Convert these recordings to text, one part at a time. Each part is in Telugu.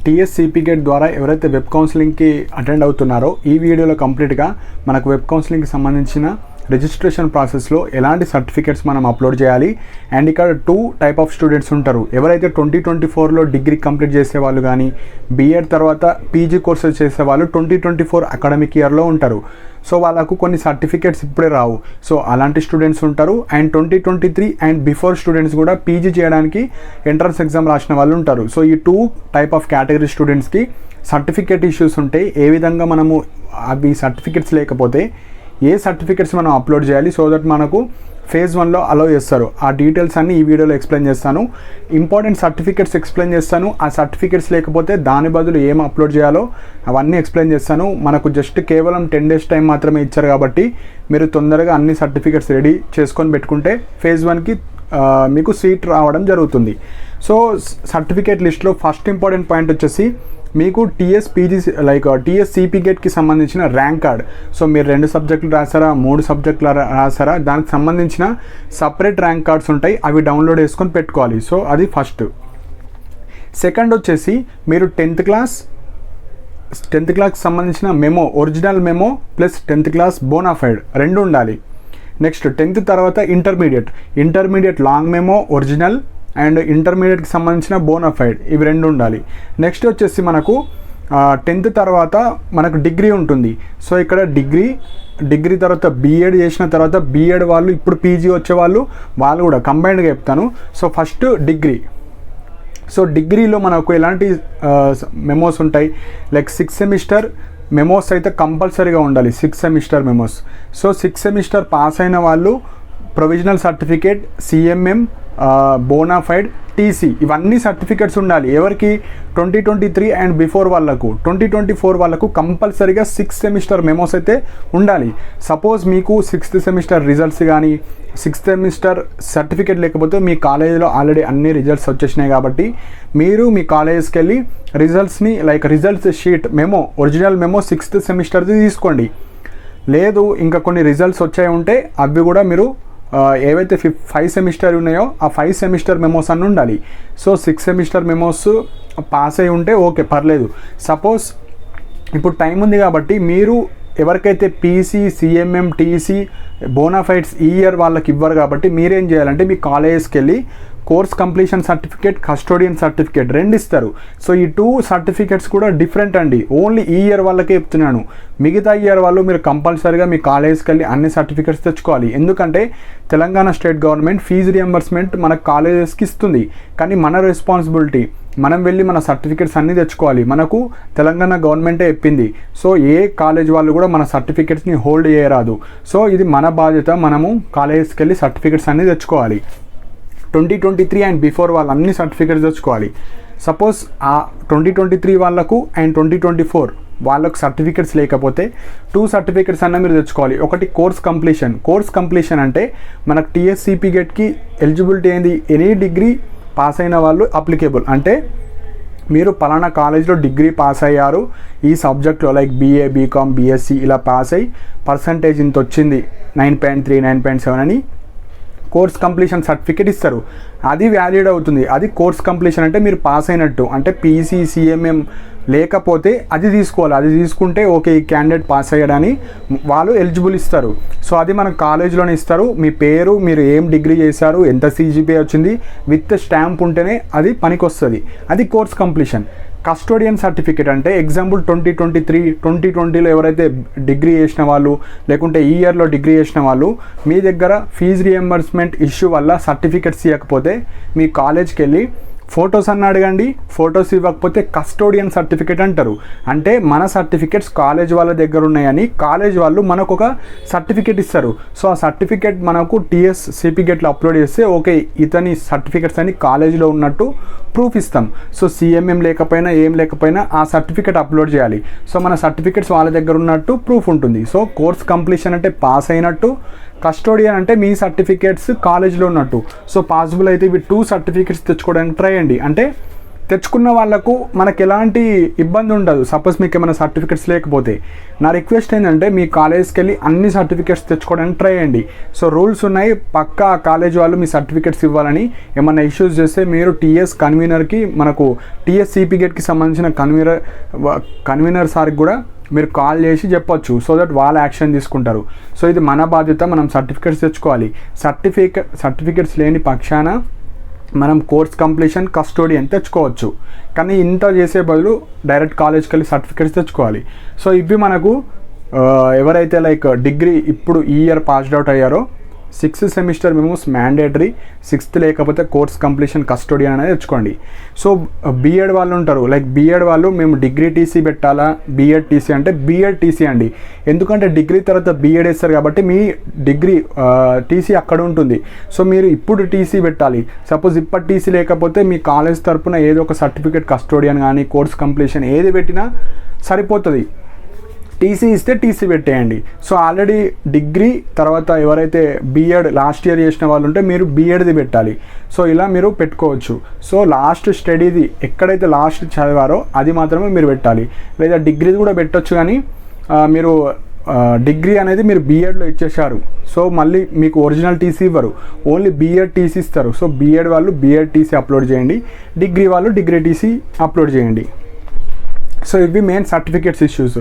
టీఎస్సీపీ గేట్ ద్వారా ఎవరైతే వెబ్ కౌన్సిలింగ్కి అటెండ్ అవుతున్నారో ఈ వీడియోలో కంప్లీట్గా మనకు వెబ్ కౌన్సిలింగ్కి సంబంధించిన రిజిస్ట్రేషన్ ప్రాసెస్లో ఎలాంటి సర్టిఫికేట్స్ మనం అప్లోడ్ చేయాలి. అండ్ ఇక్కడ 2 టైప్ ఆఫ్ స్టూడెంట్స్ ఉంటారు. ఎవరైతే 2024లో డిగ్రీ కంప్లీట్ చేసేవాళ్ళు కానీ బీఎడ్ తర్వాత పీజీ కోర్సెస్ చేసేవాళ్ళు 2024 అకాడమిక్ ఇయర్లో ఉంటారు. సో వాళ్ళకు కొన్ని సర్టిఫికేట్స్ ఇప్పుడే రావు. సో అలాంటి స్టూడెంట్స్ ఉంటారు. అండ్ 2023 అండ్ బిఫోర్ స్టూడెంట్స్ కూడా పీజీ చేయడానికి ఎంట్రన్స్ ఎగ్జామ్ రాసిన వాళ్ళు ఉంటారు. సో ఈ 2 టైప్ ఆఫ్ కేటగిరీ స్టూడెంట్స్కి సర్టిఫికేట్ ఇష్యూస్ ఉంటాయి. ఏ విధంగా మనము అవి సర్టిఫికేట్స్ లేకపోతే ఏ సర్టిఫికేట్స్ మనం అప్లోడ్ చేయాలి సో దట్ మనకు ఫేజ్ 1లో అలౌ చేస్తారు. ఆ డీటెయిల్స్ అన్నీ ఈ వీడియోలో ఎక్స్ప్లెయిన్ చేస్తాను. ఇంపార్టెంట్ సర్టిఫికేట్స్ ఎక్స్ప్లెయిన్ చేస్తాను. ఆ సర్టిఫికేట్స్ లేకపోతే దాని బదులు ఏం అప్లోడ్ చేయాలో అవన్నీ ఎక్స్ప్లెయిన్ చేస్తాను. మనకు జస్ట్ కేవలం 10 days టైం మాత్రమే ఇచ్చారు కాబట్టి మీరు తొందరగా అన్ని సర్టిఫికేట్స్ రెడీ చేసుకొని పెట్టుకుంటే ఫేజ్ 1కి మీకు సీట్ రావడం జరుగుతుంది. సో సర్టిఫికేట్ లిస్ట్లో ఫస్ట్ ఇంపార్టెంట్ పాయింట్ వచ్చేసి మీకు టీఎస్సీపీ గేట్కి సంబంధించిన ర్యాంక్ కార్డ్. సో మీరు 2 సబ్జెక్టులు రాసారా 3 సబ్జెక్టులు రాసారా దానికి సంబంధించిన సపరేట్ ర్యాంక్ కార్డ్స్ ఉంటాయి. అవి డౌన్లోడ్ చేసుకొని పెట్టుకోవాలి. సో అది ఫస్ట్. సెకండ్ వచ్చేసి మీరు 10th క్లాస్కి సంబంధించిన memo, original memo plus 10th class bonafide 2 ఉండాలి. నెక్స్ట్ 10th తర్వాత intermediate long memo original and ఇంటర్మీడియట్కి సంబంధించిన బోనాఫైడ్ ఇవి 2 ఉండాలి. నెక్స్ట్ వచ్చేసి మనకు 10th తర్వాత మనకు డిగ్రీ ఉంటుంది. సో ఇక్కడ డిగ్రీ తర్వాత బీఎడ్ చేసిన తర్వాత బీఎడ్ వాళ్ళు ఇప్పుడు పీజీ వచ్చే వాళ్ళు కూడా కంబైన్డ్గా చెప్తాను. So first degree. సో డిగ్రీలో మనకు ఎలాంటి మెమోస్ ఉంటాయి లైక్ 6 సెమిస్టర్ మెమోస్ అయితే కంపల్సరీగా ఉండాలి. 6 semester memos. So 6 semester pass అయిన వాళ్ళు provisional certificate, CMM, bonafide, TC ఇవన్నీ సర్టిఫికేట్స్ ఉండాలి. ఎవరికి 2023 అండ్ బిఫోర్ వాళ్ళకు. 2024 వాళ్ళకు కంపల్సరీగా 6 సెమిస్టర్ మెమోస్ అయితే ఉండాలి. సపోజ్ మీకు 6th సెమిస్టర్ రిజల్ట్స్ కానీ 6th సెమిస్టర్ సర్టిఫికేట్ లేకపోతే మీ కాలేజీలో ఆల్రెడీ అన్ని రిజల్ట్స్ వచ్చేసినాయి కాబట్టి మీరు మీ కాలేజెస్కి వెళ్ళి రిజల్ట్స్ని results sheet memo original memo 6th సెమిస్టర్ది తీసుకోండి. లేదు ఇంకా కొన్ని రిజల్ట్స్ వచ్చాయి ఉంటే అవి కూడా మీరు ఏవైతే 5 సెమిస్టర్ ఉన్నాయో ఆ 5 సెమిస్టర్ మెమోస్ అన్నీ ఉండాలి. సో 6 సెమిస్టర్ మెమోస్ పాస్ అయి ఉంటే ఓకే పర్లేదు. సపోజ్ ఇప్పుడు టైం ఉంది కాబట్టి మీరు ఎవరికైతే పీసీ, సిఎంఎం, టీసీ, బోనాఫైడ్స్ ఈ ఇయర్ వాళ్ళకి ఇవ్వరు కాబట్టి మీరేం చేయాలంటే మీ కాలేజెస్కి వెళ్ళి course completion certificate, custodian certificate 2 ఇస్తారు. సో ఈ 2 సర్టిఫికేట్స్ కూడా డిఫరెంట్ అండి. ఓన్లీ ఈ ఇయర్ వాళ్ళకే చెప్తున్నాను. మిగతా ఇయర్ వాళ్ళు మీరు కంపల్సరీగా మీ కాలేజ్కి వెళ్ళి అన్ని సర్టిఫికేట్స్ తెచ్చుకోవాలి. ఎందుకంటే Telangana state government fee reimbursement మన కాలేజెస్కి ఇస్తుంది. కానీ మన రెస్పాన్సిబిలిటీ మనం వెళ్ళి మన సర్టిఫికేట్స్ అన్నీ తెచ్చుకోవాలి. మనకు తెలంగాణ గవర్నమెంటే చెప్పింది. సో ఏ కాలేజ్ వాళ్ళు కూడా మన సర్టిఫికేట్స్ని హోల్డ్ చేయరాదు. సో ఇది మన బాధ్యత. మనము కాలేజెస్కి వెళ్ళి సర్టిఫికేట్స్ అన్నీ తెచ్చుకోవాలి. 2023 అండ్ బిఫోర్ వాళ్ళు అన్ని సర్టిఫికేట్స్ తెచ్చుకోవాలి. సపోజ్ ఆ 2023 వాళ్ళకు అండ్ 2024 వాళ్ళకు సర్టిఫికేట్స్ లేకపోతే 2 సర్టిఫికేట్స్ అన్న మీరు తెచ్చుకోవాలి. ఒకటి కోర్స్ కంప్లీషన్ అంటే మనకు టీఎస్సీపీ గేట్కి ఎలిజిబిలిటీ ఏంది, ఎనీ డిగ్రీ పాస్ అయిన వాళ్ళు అప్లికేబుల్. అంటే మీరు పలానా కాలేజ్లో డిగ్రీ పాస్ అయ్యారు ఈ సబ్జెక్ట్లో లైక్ బీఏ, బీకామ్, బీఎస్సీ ఇలా పాస్ అయ్యి పర్సంటేజ్ ఇంత వచ్చింది 9.3, 9.7 అని కోర్స్ కంప్లీషన్ సర్టిఫికేట్ ఇస్తారు. అది వ్యాలిడ్ అవుతుంది. అది కోర్స్ కంప్లీషన్ అంటే మీరు పాస్ అయినట్టు. అంటే పీసీ, సిఎంఎం లేకపోతే అది తీసుకోవాలి. అది తీసుకుంటే ఓకే ఈ క్యాండిడేట్ పాస్ అయ్యాడని వాళ్ళు ఎలిజిబుల్ ఇస్తారు. సో అది మన కాలేజ్లోనే ఇస్తారు. మీ పేరు, మీరు ఏం డిగ్రీ చేశారు, ఎంత సిజిపిఏ వచ్చింది విత్ స్టాంప్ ఉంటేనే అది పనికి వస్తుంది. అది కోర్స్ కంప్లీషన్. కస్టోడియన్ సర్టిఫికేట్ అంటే ఎగ్జాంపుల్ 2023, 2020లో ఎవరైతే డిగ్రీ చేసిన వాళ్ళు లేకుంటే ఈ ఇయర్లో డిగ్రీ చేసిన వాళ్ళు మీ దగ్గర ఫీజు రియంబర్స్మెంట్ ఇష్యూ వల్ల సర్టిఫికేట్స్ ఇవ్వకపోతే మీ కాలేజ్కి వెళ్ళి ఫొటోస్ అన్న అడగండి. ఫొటోస్ ఇవ్వకపోతే కస్టోడియన్ సర్టిఫికేట్ అంటారు. అంటే మన సర్టిఫికేట్స్ కాలేజ్ వాళ్ళ దగ్గర ఉన్నాయని కాలేజ్ వాళ్ళు మనకు ఒక సర్టిఫికేట్ ఇస్తారు. సో ఆ సర్టిఫికేట్ మనకు టీఎస్సీపీ గేట్లో అప్లోడ్ చేస్తే ఓకే ఇతని సర్టిఫికేట్స్ అని కాలేజీలో ఉన్నట్టు ప్రూఫ్ ఇస్తాం. సో సిఎంఎం లేకపోయినా ఏం లేకపోయినా ఆ సర్టిఫికేట్ అప్లోడ్ చేయాలి. సో మన సర్టిఫికేట్స్ వాళ్ళ దగ్గర ఉన్నట్టు ప్రూఫ్ ఉంటుంది. సో కోర్స్ కంప్లీషన్ అంటే పాస్ అయినట్టు, కస్టోడియన్ అంటే మీ సర్టిఫికేట్స్ కాలేజ్లో ఉన్నట్టు. సో పాసిబుల్ అయితే ఇవి 2 సర్టిఫికేట్స్ తెచ్చుకోవడానికి ట్రై చేయండి. అంటే తెచ్చుకున్న వాళ్ళకు మనకు ఎలాంటి ఇబ్బంది ఉండదు. సపోజ్ మీకు ఏమైనా సర్టిఫికెట్స్ లేకపోతే నా రిక్వెస్ట్ ఏంటంటే మీ కాలేజ్కి వెళ్ళి అన్ని సర్టిఫికెట్స్ తెచ్చుకోవడానికి ట్రై చేయండి. సో రూల్స్ ఉన్నాయి, పక్కా కాలేజ్ వాళ్ళు మీ సర్టిఫికెట్స్ ఇవ్వాలని. ఏమైనా ఇష్యూస్ చేస్తే మీరు టీఎస్ కన్వీనర్కి, మనకు టీఎస్ సిపి గేట్కి సంబంధించిన కన్వీనర్ సార్కి కూడా మీరు కాల్ చేసి చెప్పొచ్చు. సో దట్ వాళ్ళు యాక్షన్ తీసుకుంటారు. సో ఇది మన బాధ్యత, మనం సర్టిఫికెట్స్ తెచ్చుకోవాలి. సర్టిఫికెట్స్ లేని పక్షాన మనం కోర్స్ కంప్లీషన్, కస్టోడియన్ తెచ్చుకోవచ్చు. కానీ ఇంత చేసే బదులు డైరెక్ట్ కాలేజ్కి వెళ్ళి సర్టిఫికేట్స్ తెచ్చుకోవాలి. సో ఇవి మనకు ఎవరైతే లైక్ డిగ్రీ ఇప్పుడు ఈ ఇయర్ పాస్డ్ అవుట్ అయ్యారో 6th semester memos mandatory, 6th లేకపోతే కోర్స్ కంప్లీషన్, కస్టోడియన్ అనేది తెచ్చుకోండి. సో బీఎడ్ వాళ్ళు ఉంటారు, లైక్ బీఎడ్ వాళ్ళు మేము డిగ్రీ టీసీ పెట్టాలా, బీఎడ్ టీసీ అంటే బీఎడ్ టీసీ అండి. ఎందుకంటే డిగ్రీ తర్వాత బీఎడ్ వేస్తారు కాబట్టి మీ డిగ్రీ టీసీ అక్కడ ఉంటుంది. సో మీరు ఇప్పుడు టీసీ పెట్టాలి. సపోజ్ ఇప్పటి టీసీ లేకపోతే మీ కాలేజ్ తరపున ఏదో ఒక సర్టిఫికేట్, కస్టోడియన్ కానీ కోర్స్ కంప్లీషన్ ఏది పెట్టినా సరిపోతుంది. టీసీ ఇస్తే టీసీ పెట్టేయండి. సో ఆల్రెడీ డిగ్రీ తర్వాత ఎవరైతే బీఎడ్ లాస్ట్ ఇయర్ చేసిన వాళ్ళు ఉంటే మీరు బీఎడ్ది పెట్టాలి. సో ఇలా మీరు పెట్టుకోవచ్చు. సో లాస్ట్ స్టడీది ఎక్కడైతే లాస్ట్ చదివారో అది మాత్రమే మీరు పెట్టాలి. లేదా డిగ్రీది కూడా పెట్టొచ్చు, కానీ మీరు డిగ్రీ అనేది మీరు బీఎడ్లో ఇచ్చేసారు. సో మళ్ళీ మీకు ఒరిజినల్ టీసీ ఇవ్వరు, ఓన్లీ బీఎడ్ టీసీ ఇస్తారు. సో బీఎడ్ వాళ్ళు బీఎడ్ టీసీ అప్లోడ్ చేయండి, డిగ్రీ వాళ్ళు డిగ్రీ టీసీ అప్లోడ్ చేయండి. సో ఇవి మెయిన్ సర్టిఫికేట్స్ ఇష్యూస్.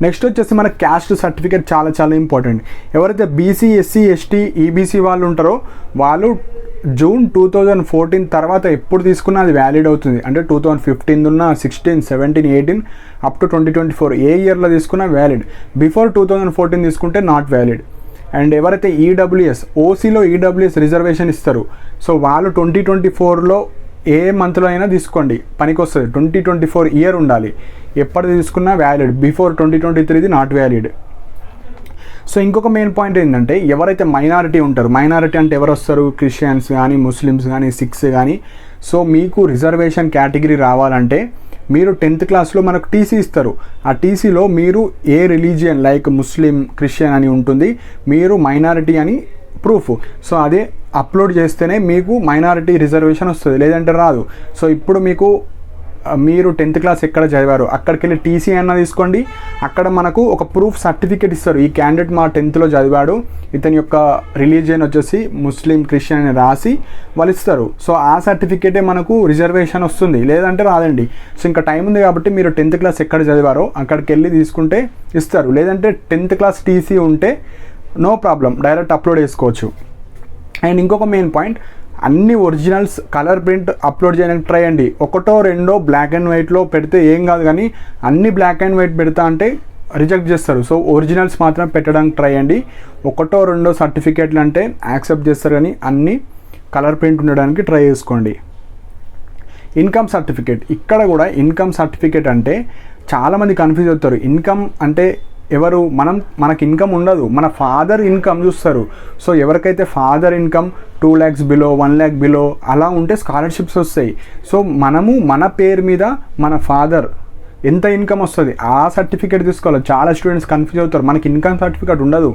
నెక్స్ట్ వచ్చేసి మన క్యాస్ట్ సర్టిఫికేట్ చాలా ఇంపార్టెంట్. ఎవరైతే బీసీ, ఎస్సీ, ఎస్టీ, ఈబీసీ వాళ్ళు ఉంటారో వాళ్ళు జూన్ 2014 తర్వాత ఎప్పుడు తీసుకున్నా అది వ్యాలిడ్ అవుతుంది. అంటే 2015 ఉన్న 16, 17, 18 అప్ టు 2024 ఏ ఇయర్లో తీసుకున్నా వ్యాలిడ్. బిఫోర్ 2014 తీసుకుంటే నాట్ వ్యాలిడ్. అండ్ ఎవరైతే ఈడబ్ల్యూఎస్, ఓసీలో ఈడబ్ల్యూఎస్ రిజర్వేషన్ ఇస్తారు, సో వాళ్ళు 2024లో ఏ మంత్లో అయినా తీసుకోండి, పనికి వస్తుంది. 2024 ఇయర్ ఉండాలి, ఎప్పటిది తీసుకున్నా వ్యాలిడ్. బిఫోర్ 2023ది నాట్ వ్యాలిడ్. సో ఇంకొక మెయిన్ పాయింట్ ఏంటంటే ఎవరైతే మైనారిటీ ఉంటారు, మైనారిటీ అంటే ఎవరు వస్తారు, క్రిస్టియన్స్ కానీ, ముస్లిమ్స్ కానీ, సిఖ్స్ కానీ. సో మీకు రిజర్వేషన్ కేటగిరీ రావాలంటే మీరు 10th క్లాస్లో మనకు టీసీ ఇస్తారు. ఆ టీసీలో మీరు ఏ రిలీజియన్ లైక్ ముస్లిం, క్రిస్టియన్ అని ఉంటుంది, మీరు మైనారిటీ అని ప్రూఫ్. సో అదే అప్లోడ్ చేస్తేనే మీకు మైనారిటీ రిజర్వేషన్ వస్తుంది, లేదంటే రాదు. సో ఇప్పుడు మీరు 10th క్లాస్ ఎక్కడ చదివారు అక్కడికి వెళ్ళి టీసీ అన్న తీసుకోండి. అక్కడ మనకు ఒక ప్రూఫ్ సర్టిఫికేట్ ఇస్తారు, ఈ క్యాండిడేట్ మా 10thలో చదివాడు, ఇతని యొక్క రిలీజియన్ వచ్చేసి ముస్లిం, క్రిస్టియన్ అని రాసి వాళ్ళు ఇస్తారు. సో ఆ సర్టిఫికేటే మనకు రిజర్వేషన్ వస్తుంది, లేదంటే రాదండి. సో ఇంకా టైం ఉంది కాబట్టి మీరు 10th క్లాస్ ఎక్కడ చదివారో అక్కడికి వెళ్ళి తీసుకుంటే ఇస్తారు. లేదంటే 10th క్లాస్ టీసీ ఉంటే నో ప్రాబ్లం, డైరెక్ట్ అప్లోడ్ చేసుకోవచ్చు. అండ్ ఇంకొక మెయిన్ పాయింట్, అన్ని ఒరిజినల్స్ కలర్ ప్రింట్ అప్లోడ్ చేయడానికి ట్రై అండి. ఒకటో రెండో బ్లాక్ అండ్ వైట్లో పెడితే ఏం కాదు, కానీ అన్ని బ్లాక్ అండ్ వైట్ పెడతా అంటే రిజెక్ట్ చేస్తారు. సో ఒరిజినల్స్ మాత్రం పెట్టడానికి ట్రై అండి. ఒకటో రెండో సర్టిఫికేట్లు అంటే యాక్సెప్ట్ చేస్తారు, కానీ అన్ని కలర్ ప్రింట్ ఉండడానికి ట్రై చేసుకోండి. ఇన్కమ్ సర్టిఫికేట్, ఇక్కడ కూడా ఇన్కమ్ సర్టిఫికేట్ అంటే చాలామంది కన్ఫ్యూజ్ అవుతారు. ఇన్కమ్ అంటే ఎవరు, మనకి ఇన్కమ్ ఉండదు, మన ఫాదర్ ఇన్కమ్ చూస్తారు. సో ఎవరికైతే father income 2 lakhs below, 1 lakh below అలా ఉంటే స్కాలర్షిప్స్ వస్తాయి. సో మనము మన పేరు మీద మన ఫాదర్ ఎంత ఇన్కమ్ వస్తుంది ఆ సర్టిఫికేట్ తీసుకోవాలి. చాలా స్టూడెంట్స్ కన్ఫ్యూజ్ అవుతారు, మనకి ఇన్కమ్ సర్టిఫికేట్ ఉండదు.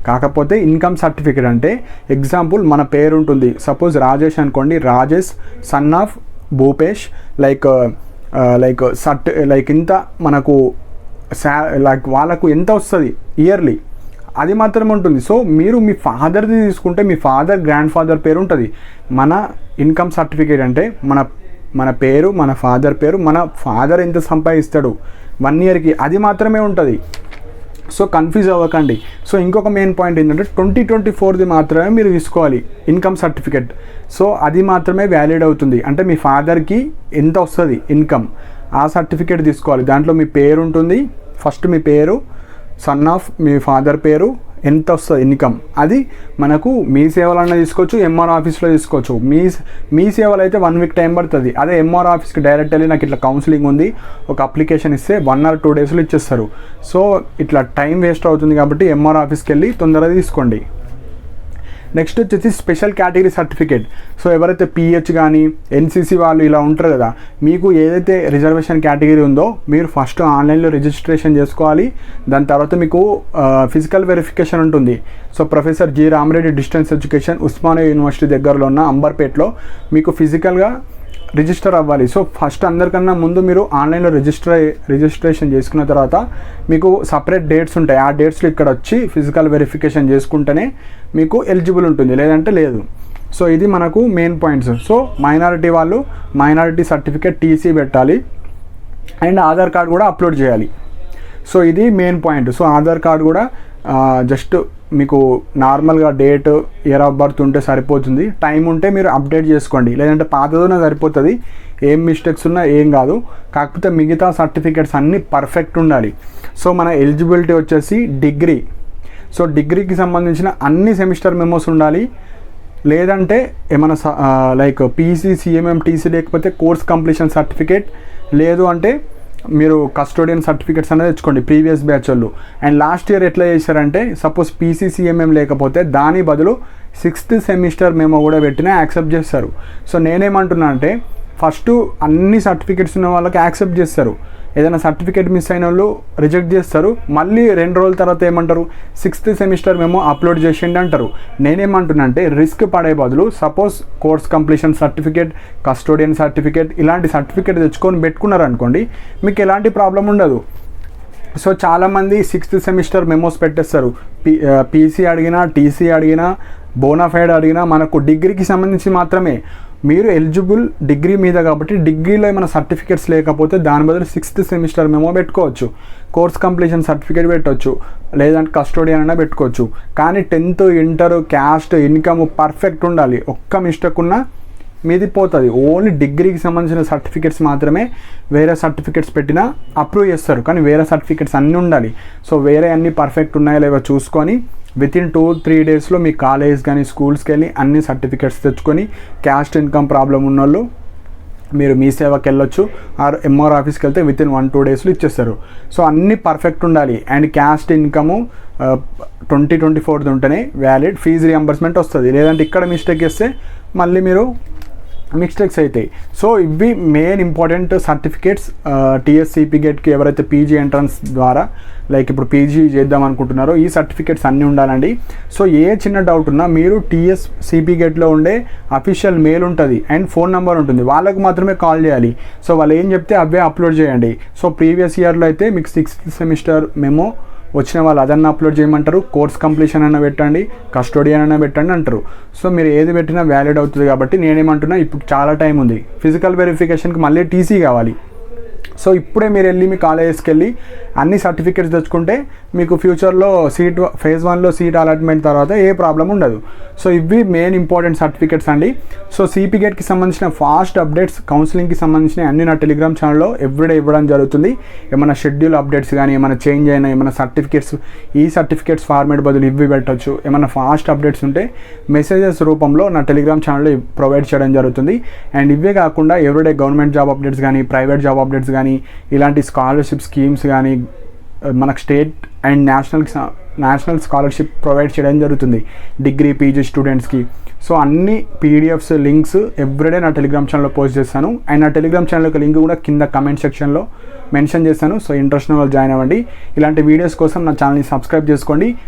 కాకపోతే ఇన్కమ్ సర్టిఫికేట్ అంటే ఎగ్జాంపుల్ మన పేరు ఉంటుంది, సపోజ్ రాజేష్ అనుకోండి, Rajesh son of Bhupesh, like ఇంత మనకు లైక్ వాళ్ళకు ఎంత వస్తుంది ఇయర్లీ అది మాత్రమే ఉంటుంది. సో మీరు మీ ఫాదర్ది తీసుకుంటే మీ ఫాదర్, గ్రాండ్ ఫాదర్ పేరు ఉంటుంది. మన ఇన్కమ్ సర్టిఫికేట్ అంటే మన పేరు, మన ఫాదర్ పేరు, మన ఫాదర్ ఎంత సంపాదిస్తాడు 1 yearకి అది మాత్రమే ఉంటుంది. సో కన్ఫ్యూజ్ అవ్వకండి. సో ఇంకొక మెయిన్ పాయింట్ ఏంటంటే 2024ది మాత్రమే మీరు తీసుకోవాలి ఇన్కమ్ సర్టిఫికేట్. సో అది మాత్రమే వ్యాలిడ్ అవుతుంది. అంటే మీ ఫాదర్కి ఎంత వస్తుంది ఇన్కమ్ ఆ సర్టిఫికేట్ తీసుకోవాలి. దాంట్లో మీ పేరు ఉంటుంది, ఫస్ట్ మీ పేరు, సన్ ఆఫ్ మీ ఫాదర్ పేరు, ఎంత వస్తుంది ఇన్కమ్, అది మనకు మీ సేవలన్నా తీసుకోవచ్చు, ఎంఆర్ ఆఫీస్లో తీసుకోవచ్చు. మీ సేవలు అయితే 1 week టైం పడుతుంది. అదే ఎంఆర్ ఆఫీస్కి డైరెక్ట్ వెళ్ళి నాకు ఇట్లా కౌన్సిలింగ్ ఉంది ఒక అప్లికేషన్ ఇస్తే 1 or 2 daysలో ఇచ్చేస్తారు. సో ఇట్లా టైం వేస్ట్ అవుతుంది కాబట్టి ఎంఆర్ ఆఫీస్కి వెళ్ళి తొందరగా తీసుకోండి. నెక్స్ట్ వచ్చేసి స్పెషల్ కేటగిరీ సర్టిఫికేట్. సో ఎవరైతే పిహెచ్ కానీ ఎన్సీసీ వాళ్ళు ఇలా ఉంటారు కదా, మీకు ఏదైతే రిజర్వేషన్ కేటగిరీ ఉందో మీరు ఫస్ట్ ఆన్లైన్లో రిజిస్ట్రేషన్ చేసుకోవాలి. దాని తర్వాత మీకు ఫిజికల్ వెరిఫికేషన్ ఉంటుంది. So professor G Rama Reddy distance education Osmania university దగ్గరలో ఉన్న అంబర్పేట్లో మీకు ఫిజికల్గా రిజిస్టర్ అవ్వాలి. సో ఫస్ట్ అందరికన్నా ముందు మీరు ఆన్లైన్లో రిజిస్ట్రేషన్ చేసుకున్న తర్వాత మీకు సపరేట్ డేట్స్ ఉంటాయి. ఆ డేట్స్లో ఇక్కడ వచ్చి ఫిజికల్ వెరిఫికేషన్ చేసుకుంటేనే మీకు ఎలిజిబుల్ ఉంటుంది, లేదంటే లేదు. సో ఇది మనకు మెయిన్ పాయింట్స్. సో మైనారిటీ వాళ్ళు మైనారిటీ సర్టిఫికేట్ టీసీ పెట్టాలి అండ్ ఆధార్ కార్డ్ కూడా అప్లోడ్ చేయాలి. సో ఇది main point. So Aadhaar card కూడా జస్ట్ మీకు నార్మల్గా డేట్, ఇయర్ ఆఫ్ బర్త్ ఉంటే సరిపోతుంది. టైం ఉంటే మీరు అప్డేట్ చేసుకోండి, లేదంటే పాతదోనే సరిపోతుంది. ఏం మిస్టేక్స్ ఉన్నా ఏం కాదు. కాకపోతే మిగతా సర్టిఫికేట్స్ అన్నీ పర్ఫెక్ట్ ఉండాలి. సో మన ఎలిజిబిలిటీ వచ్చేసి డిగ్రీ. సో డిగ్రీకి సంబంధించిన అన్ని సెమిస్టర్ మెమోస్ ఉండాలి, లేదంటే ఏమైనా లైక్ పీసీ, సిఎంఎం, టీసీ లేకపోతే కోర్స్ కంప్లీషన్ సర్టిఫికేట్, లేదు అంటే మీరు కస్టోడియన్ సర్టిఫికేట్స్ అనేది తెచ్చుకోండి ప్రీవియస్ బ్యాచ్ వాళ్ళు. అండ్ లాస్ట్ ఇయర్ ఎట్లా చేశారంటే సపోజ్ పీసీ, సిఎంఎం లేకపోతే దాని బదులు 6th సెమిస్టర్ మెమో కూడా పెట్టినా యాక్సెప్ట్ చేస్తారు. సో నేనేమంటున్నా అంటే ఫస్ట్ అన్ని సర్టిఫికేట్స్ ఉన్న వాళ్ళకి యాక్సెప్ట్ చేస్తారు. ఏదైనా సర్టిఫికేట్ మిస్ అయిన వాళ్ళు రిజెక్ట్ చేస్తారు. మళ్ళీ 2 రోజుల తర్వాత ఏమంటారు, 6th సెమిస్టర్ మేము అప్లోడ్ చేసిండి అంటారు. నేనేమంటున్నా అంటే రిస్క్ పడే బదులు suppose course completion certificate, custodian certificate ఇలాంటి సర్టిఫికేట్ తెచ్చుకొని పెట్టుకున్నారు అనుకోండి, మీకు ఎలాంటి ప్రాబ్లం ఉండదు. సో చాలామంది 6th సెమిస్టర్ మెమోస్ పెట్టేస్తారు. పీసీ అడిగినా, టీసీ అడిగినా, బోనాఫైడ్ అడిగినా మనకు డిగ్రీకి సంబంధించి మాత్రమే. మీరు ఎలిజిబుల్ డిగ్రీ మీద కాబట్టి డిగ్రీలో ఏమైనా సర్టిఫికేట్స్ లేకపోతే దాని బదులు 6th సెమిస్టర్ మెమో పెట్టుకోవచ్చు, కోర్స్ కంప్లీషన్ సర్టిఫికేట్ పెట్టవచ్చు, లేదంటే కస్టోడియన్ అయినా పెట్టుకోవచ్చు. కానీ 10th, inter, caste, income perfect ఉండాలి. ఒక్క మిస్టేక్ ఉన్నా మీది పోతుంది. ఓన్లీ డిగ్రీకి సంబంధించిన సర్టిఫికేట్స్ మాత్రమే వేరే సర్టిఫికేట్స్ పెట్టినా అప్రూవ్ చేస్తారు, కానీ వేరే సర్టిఫికేట్స్ అన్నీ ఉండాలి. సో వేరే అన్నీ పర్ఫెక్ట్ ఉన్నాయో లేవో చూసుకొని వితిన్ 2-3 డేస్లో మీ కాలేజ్ కానీ స్కూల్స్కి వెళ్ళి అన్ని సర్టిఫికేట్స్ తెచ్చుకొని, క్యాస్ట్, ఇన్కమ్ ప్రాబ్లం ఉన్నోళ్ళు మీరు మీ సేవకి వెళ్ళొచ్చు, ఆర్ ఎంఆర్ ఆఫీస్కి వెళ్తే వితిన్ 1-2 డేస్లో ఇచ్చేస్తారు. సో అన్నీ పర్ఫెక్ట్ ఉండాలి. అండ్ క్యాస్ట్, ఇన్కము 2024 ఉంటేనే వ్యాలిడ్, ఫీజు రియంబర్స్మెంట్ వస్తుంది. లేదంటే ఇక్కడ మిస్టేక్ చేస్తే మళ్ళీ మీరు మిస్టేక్స్ అవుతాయి. సో ఇవి మెయిన్ ఇంపార్టెంట్ సర్టిఫికేట్స్. టీఎస్సీపీ గేట్కి ఎవరైతే పీజీ ఎంట్రన్స్ ద్వారా లైక్ ఇప్పుడు పీజీ చేద్దాం అనుకుంటున్నారో ఈ సర్టిఫికేట్స్ అన్నీ ఉండాలండి. సో ఏ చిన్న డౌట్ ఉన్నా మీరు టీఎస్సీపీ గేట్లో ఉండే అఫీషియల్ మెయిల్ ఉంటుంది అండ్ ఫోన్ నెంబర్ ఉంటుంది, వాళ్ళకు మాత్రమే కాల్ చేయాలి. సో వాళ్ళు ఏం చెప్తే అవే అప్లోడ్ చేయండి. సో ప్రీవియస్ ఇయర్లో అయితే మీకు 6th సెమిస్టర్ మెమో వచ్చిన వాళ్ళు అదన్నా అప్లోడ్ చేయమంటారు, కోర్స్ కంప్లీషన్ అయినా పెట్టండి, కస్టోడియన్ అయినా పెట్టండి అంటారు. సో మీరు ఏది పెట్టినా వ్యాలిడ్ అవుతుంది. కాబట్టి నేనేమంటున్నా ఇప్పుడు చాలా టైం ఉంది. ఫిజికల్ వెరిఫికేషన్కి మళ్ళీ టీసీ కావాలి. సో ఇప్పుడే మీరు వెళ్ళి మీ కాలేజెస్కి వెళ్ళి అన్ని సర్టిఫికేట్స్ తెచ్చుకుంటే మీకు ఫ్యూచర్లో ఫేజ్ 1లో సీట్ అలాట్మెంట్ తర్వాత ఏ ప్రాబ్లం ఉండదు. సో ఇవి మెయిన్ ఇంపార్టెంట్ సర్టిఫికేట్స్ అండి. సో సిపి గేట్కి సంబంధించిన ఫాస్ట్ అప్డేట్స్, కౌన్సిలింగ్కి సంబంధించిన అన్ని నా టెలిగ్రామ్ ఛానల్లో ఎవ్రీడే ఇవ్వడం జరుగుతుంది. ఏమైనా షెడ్యూల్ అప్డేట్స్ కానీ ఏమైనా చేంజ్ అయినా, ఏమైనా సర్టిఫికేట్స్ ఈ సర్టిఫికేట్స్ ఫార్మేట్ బదులు ఇవి పెట్టవచ్చు, ఏమైనా ఫాస్ట్ అప్డేట్స్ ఉంటే మెసేజెస్ రూపంలో నా టెలిగ్రామ్ ఛానల్లో ప్రొవైడ్ చేయడం జరుగుతుంది. అండ్ ఇవే కాకుండా ఎవ్రీడే గవర్నమెంట్ జాబ్ అప్డేట్స్ కానీ, ప్రైవేట్ జాబ్ అప్డేట్స్ కానీ, ఇలాంటి స్కాలర్షిప్ స్కీమ్స్ కానీ మనకు state and national scholarship provide చేయడం జరుగుతుంది డిగ్రీ, పీజీ స్టూడెంట్స్కి. సో అన్ని పీడిఎఫ్స్, లింక్స్ ఎవ్రీడే నా టెలిగ్రామ్ ఛానల్లో పోస్ట్ చేస్తాను. అండ్ నా టెలిగ్రామ్ ఛానల్ యొక్క లింక్ కూడా కింద కమెంట్ సెక్షన్లో మెన్షన్ చేస్తాను. సో ఇంట్రెస్ట్ ఉన్న వాళ్ళు జాయిన్ అవ్వండి. ఇలాంటి వీడియోస్ కోసం నా ఛానల్ని సబ్స్క్రైబ్ చేసుకోండి.